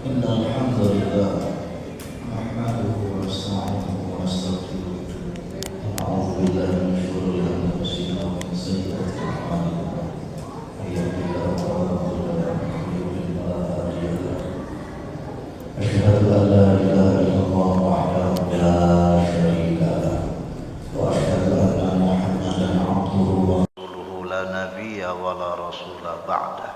إن الحمد لله نحمده ونستعينه ونستغفره ونعوذ بالله من شرور أنفسنا ومن سيئات أعمالنا من يهده الله فلا مضل له ومن يضلل فلا هادي له أشهد أن لا إله إلا الله وحده لا شريك له وأشهد أن محمدا عبده ورسوله لا نبي ولا رسول بعده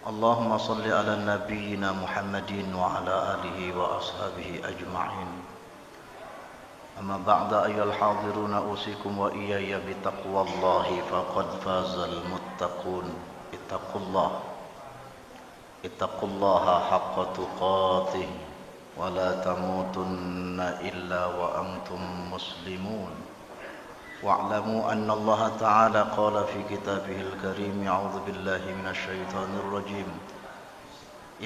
اللهم صل على نبينا محمد وعلى آله وأصحابه أجمعين أما بعد أيها الحاضرون أوصيكم وإياي بتقوى الله فقد فاز المتقون اتقوا الله حق تقاته ولا تموتن إلا وأنتم مسلمون واعلموا أن الله تعالى قال في كتابه الكريم أعوذ بالله من الشيطان الرجيم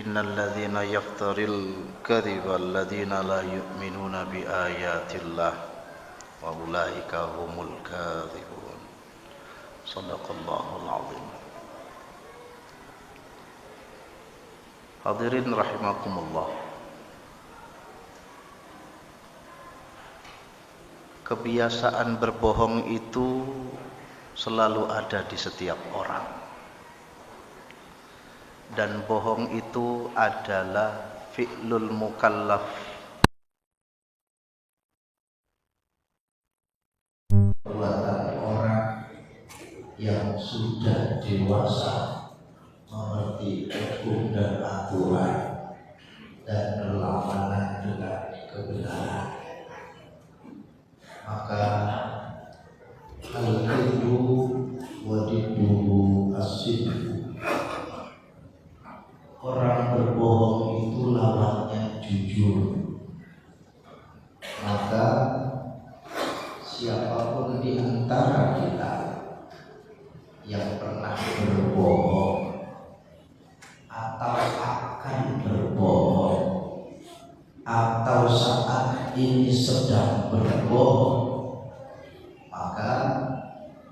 إن الذين يفتري الكذب الذين لا يؤمنون بآيات الله وأولئك هم الكاذبون صدق الله العظيم. Hadirin rahimakumullah, kebiasaan berbohong itu selalu ada di setiap orang, dan bohong itu adalah fi'lul mukallaf, perbuatan orang yang sudah dewasa, mengerti hukum dan aturan dan berlawanan dengan kebenaran. Maka al-kadhibu wadidduhu as-sidqu, orang berbohong itu lawannya jujur. Maka siapapun di antara kita yang pernah berbohong atau akan berbohong atau saat ini sedang berbohong, maka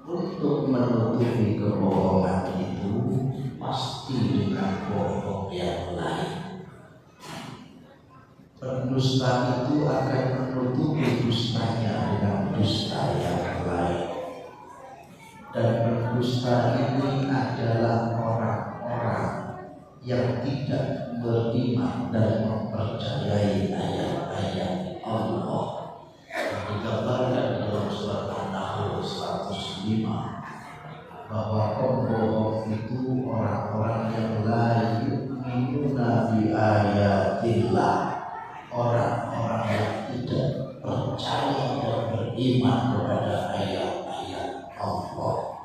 untuk menutupi kebohongan itu pasti dengan bohong yang lain. Pendusta itu akan menutupi dustanya dengan dusta yang lain, dan pendusta ini adalah orang-orang yang tidak beriman dan mempercayai ayat-ayat Allah yang digambarkan dalam surat An-Nahl 105 bahwa pembohong itu orang-orang yang la yu'minuna bi ayatillah, orang-orang yang tidak percaya dan beriman kepada ayat-ayat Allah.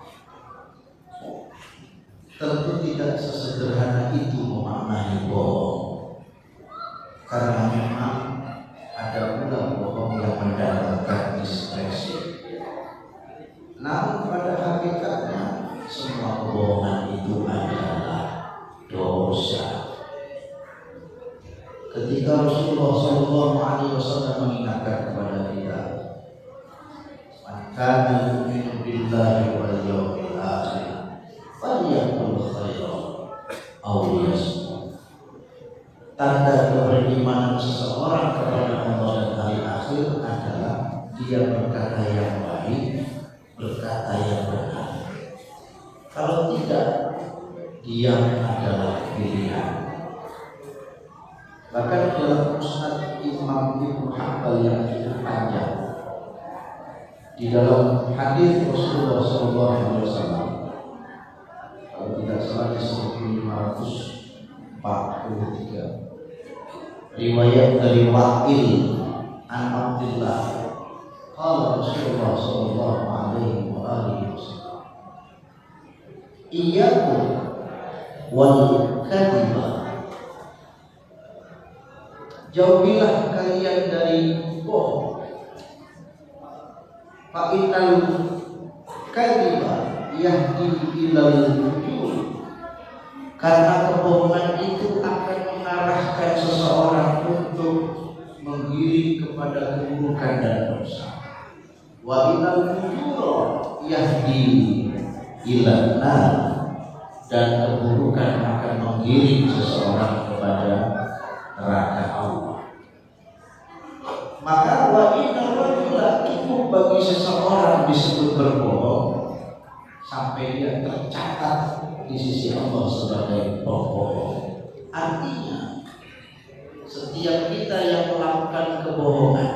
Tentu tidak sesederhana itu memaknai bohong, karena memang ada pula bohong yang mendatangkan diskresi. Namun pada hakikatnya semua kebohongan itu adalah dosa. Ketika Rasulullah SAW mengingatkan kepada kita, "Man kana yu'minu billahi wal yawmil akhir falyaqul khairan aw liyasmut." Tanda keberimanan seseorang kepada Allah dan hari akhir adalah dia berkata yang baik, berkata yang benar. Kalau tidak, diam adalah pilihan. Bahkan dalam Musnad Imam Ibnu Hanbal yang cukup panjang, di dalam hadis Rasulullah SAW, kalau tidak salah di 1543, riwayat dari Wa'il an Abdillah, qala Rasulullah sallallahu alaihi wa alihi wasallam, iyyakum wal kadhiba, jauhilah kalian dari bohong. Fa innal kadhiba yahdi ilal fujur, karena kebohongan itu akan mengarahkan seseorang untuk menggiring kepada keburukan dan dosa. Wa innal fujura yahdi ilan nar, dan keburukan akan menggiring seseorang kepada neraka Allah. Maka wa inna rajula itu bagi seseorang disebut berbohong sampai dia tercatat di sisi Allah sebagai pembohong. Artinya setiap kita yang melakukan kebohongan,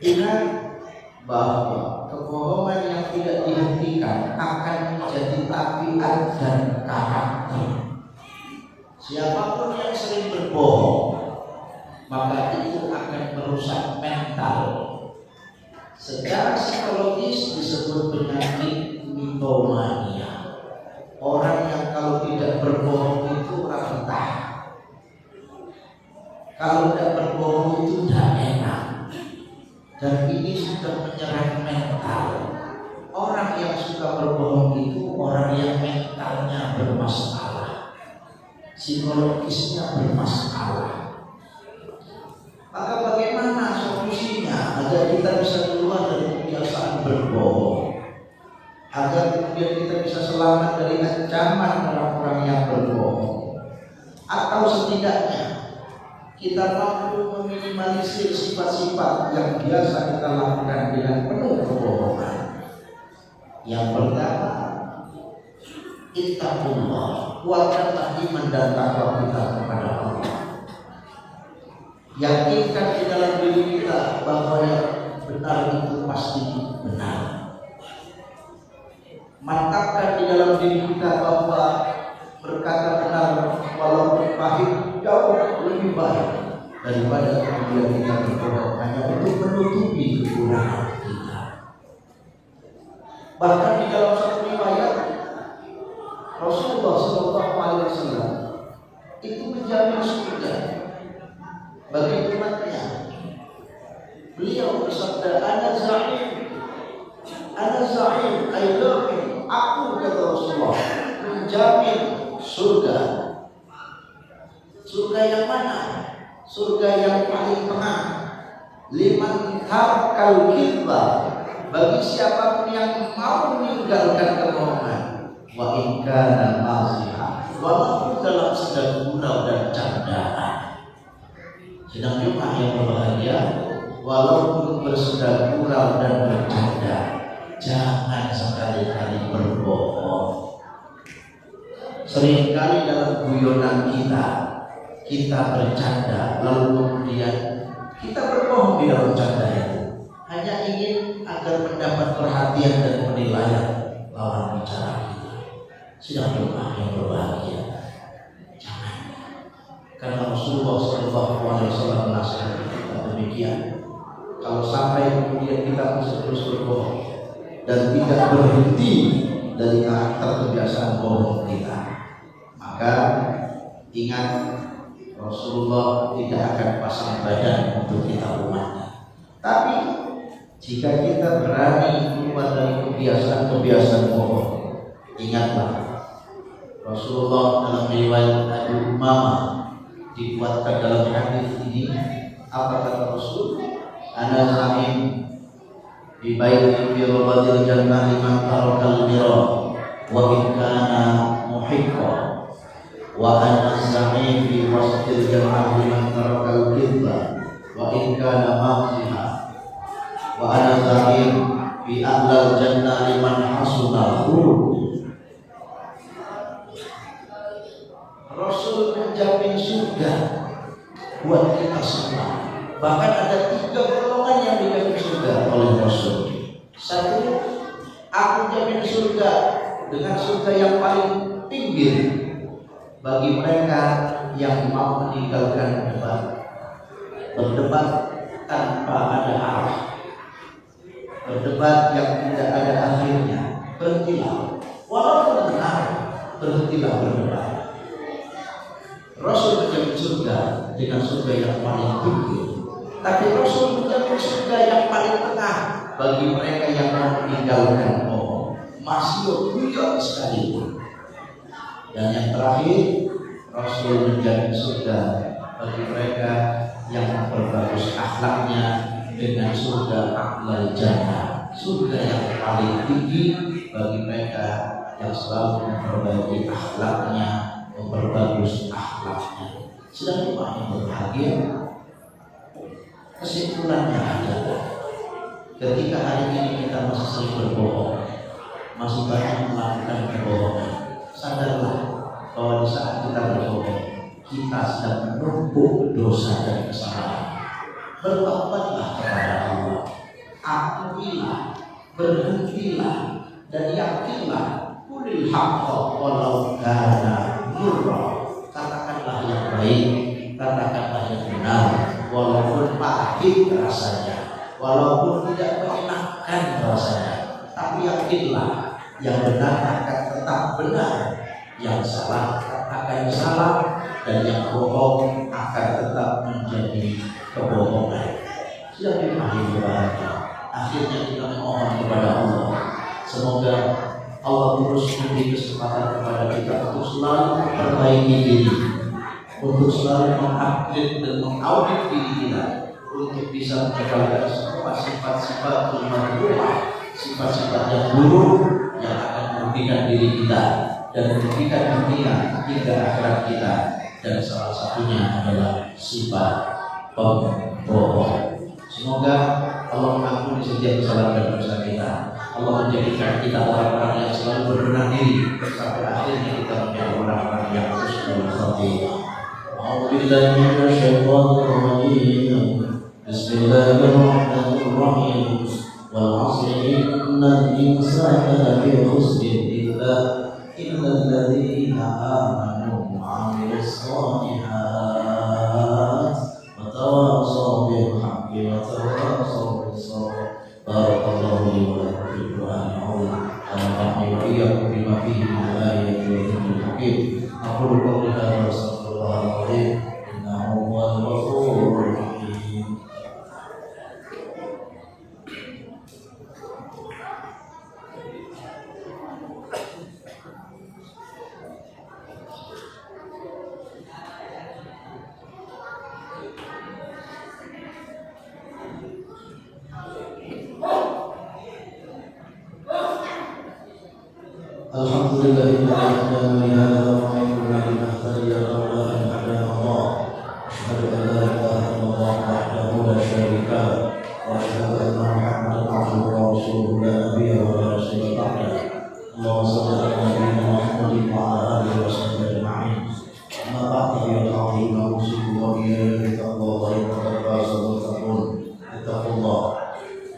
ingat bahwa kebohongan yang tidak dihentikan akan menjadi tabiat dan karakter. Siapapun yang sering berbohong, maka itu akan merusak mental. Secara psikologis disebut penyakit mitomania. Orang yang kalau tidak berbohong itu betah. Kalau tidak berbohong itu tidak enak. Dan ini sudah menyerang mental. Orang yang suka berbohong itu orang yang mentalnya bermasalah, psikologisnya bermasalah. Maka bagaimana solusinya agar kita bisa keluar dari kebiasaan berbohong, agar kemudian kita bisa selamat dari ancaman orang-orang yang berbohong, atau setidaknya kita mampu meminimalisir sifat-sifat yang biasa kita lakukan dengan penuh kebohongan. Yang pertama, ittaqullah, kuatkanlah iman dan takwa kita kepada Allah. Yakinkan di dalam diri kita bahwa yang benar itu pasti benar. Mantapkan di dalam diri kita bahwa berkata benar walaupun pahit jauh lebih baik daripada kemudian kita berbohong hanya untuk menutupi kekurangan kita. Bahkan di dalam satu riwayat Rasulullah SAW itu menjamin surga bagi umatnya. Beliau bersabda, ana za'im, aku kata Rasulullah menjamin surga. Surga yang mana? Surga yang paling tengah. Liman tarkal kidba, bagi siapapun yang mau meninggalkan kebohongan. Wa in kana maziha, walaupun dalam sedang gurau dan candaan. Sedang jemaah yang berbahagia, walaupun bersedang gurau dan bercanda, jangan sekali-kali berbohong. Seringkali dalam guyonan kita bercanda, lalu kemudian kita berbohong di dalam canda itu, hanya ingin agar mendapat perhatian dan penilaian lawan bicara kita. Sedang jemaah yang berbahagia, jangan. Karena Rasulullah SAW menasihatkan kita demikian. Kalau sampai kemudian kita terus berbohong dan tidak berhenti dari karakter kebiasaan bohong kita, maka ingat Rasulullah tidak akan pasang badan untuk kita umatnya. Tapi jika kita berani keluar dari kebiasaan-kebiasaan bohong, ingatlah Rasulullah dalam riwayat Abu Umamah dibuatkan dalam hadis ini, apa kata Rasul? Ana za'im bi baiti fi rabadil jannah liman tarakal mira wa in kana muhiqqa, wa ana za'im fi wasatil jannah liman tarakal kidba wa in kana maziha, wa ana za'im fi a'lal jannah liman hasunal khuluq. Rasul menjamin surga buat kita semua. Bahkan ada 3 golongan yang dijamin surga oleh Rasul. Satu, aku jamin surga dengan surga yang paling tinggi bagi mereka yang mau meninggalkan berdebat tanpa ada arah, berdebat yang tidak ada akhirnya. Berhentilah, walaupun benar, berhentilah berdebat. Rasul menjamin surga dengan surga yang paling tinggi, tapi Rasul menjamin surga yang paling tengah bagi mereka yang mau meninggalkan bohong, masih guyon sekalipun. Dan yang terakhir, Rasul menjamin surga bagi mereka yang memperbagus akhlaknya dengan surga a'lal jannah, surga yang paling tinggi bagi mereka yang selalu memperbaiki akhlaknya, memperbagus akhlaknya. sedang paling berbahagia. Kesimpulannya adalah ketika hari ini kita masih sering berbohong, masih banyak melakukan kebohongan, sadarlah bahwa di saat kita berbohong, kita sedang menumpuk dosa dan kesalahan. Bertobatlah kepada Allah, akuilah, berhentilah, dan yakinlah. Qulil haqqa walau kana murra. Katakanlah yang baik, katakanlah yang benar, walaupun pahit rasanya, walaupun tidak menyenangkan rasanya, tapi yakinlah yang benar akan tetap benar, yang salah akan salah, dan yang bohong akan tetap menjadi kebohongan. Sudah dimahami berbahagia. Akhirnya kita memohon kepada Allah, semoga Allah terus memberi kesempatan kepada kita untuk selalu memperbaiki diri, untuk selalu mengupgrade dan mengaudit diri kita, untuk bisa meninggalkan semua sifat-sifat madhumah, sifat-sifat yang buruk yang akan merugikan diri kita dan merugikan dunia hingga akhirat kita. Dan salah satunya adalah sifat pembohong. Semoga Allah mengampuni setiap kesalahan dan dosa kita. Allah menjadikan kita orang-orang yang selalu berbenah diri sampai akhirnya kita menjadi orang-orang yang husnul khatimah. A'udzubillahi minasyaitonir rajim. Bismillahirrahmanirrahim. Wal 'asri innal insana lafi khusrin illal ladzina amanu wa 'amilus shalihat wa tawassaw bil haqqi wa tawassaw bis sabr. Barakallahu li wa lakum fil Qur'anil 'azim. Wa iyyakum bima fihi min ayatin wa dhikril hakim. Aqulu qawli hadza wa astaghfirullahal 'azim. Innahu huwal ghafurur rahim. Alhamdulillahilladzi hadana li hadza wa ma kunna linahtadiya lawla an hadana Allah. Asyhadu an la ilaha illallah wahdahu la syarika lahu wa asyhadu anna Muhammadan abduhu wa rasuluhu la nabiyya wa la rasula ba'dahu. Allahumma shalli ala nabiyyina Muhammadin wa ala alihi wa sahbihi ajma'in. Amma ba'du ya ta'ala usikum wa iyyakum bittaqwallahi wa taqullaha.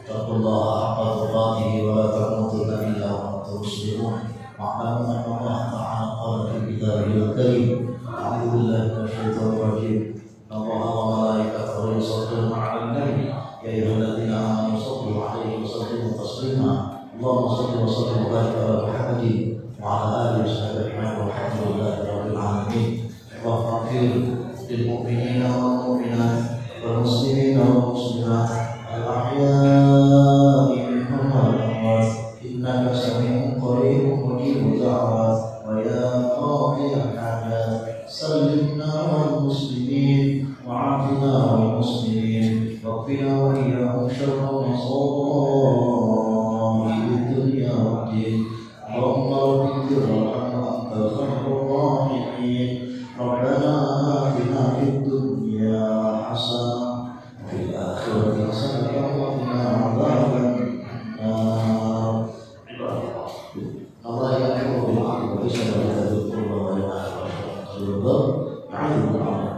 Ittaqullaha haqqa tuqatih wa la tamutunna illa wa antum muslimun. Wa'lamu anna Allah ta'ala qala fi kitabihil karim. A'udzu billahi minasyaitonir rajim. Innallaha wa malaikatahu yusholluna 'alan nabi ya ayyuhalladzina amanu shallu 'alaihi wa sallimu taslima. Allahumma shalli wa sallim wa barik ala Muhammadin wa ala alihi wa sahbihi ajma'in walhamdulillahi rabbil alamin. Waghfir lil mu'minina wal mu'minat wal muslimina wal muslimat al ahya'i minhum wal amwat. Innaka sami'un qaribun mujibud da'wat wa ya qadiyal hajat sallimna wal muslimin wa 'afina wal muslimin wa qina wa iyyahum syarra masa'ibid dunya waddin. Allahumma rabbir warhamna antal khairur rahimin. Rabbana atina fid dunya hasanah wa fil akhirati hasanah wa qina adzaban nar. Allah ya'muru bil 'adli wal ihsani wa ita'i dzil qurba wa yanha 'anil fahsya'i wal munkari wal baghi.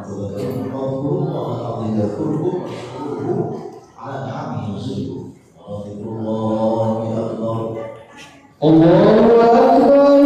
Wadhkurullaha al-'azima yadhkurkum washkuruhu 'ala ni'amihi yazidkum. Wa dhikrullahi akbar. Allahu akbar.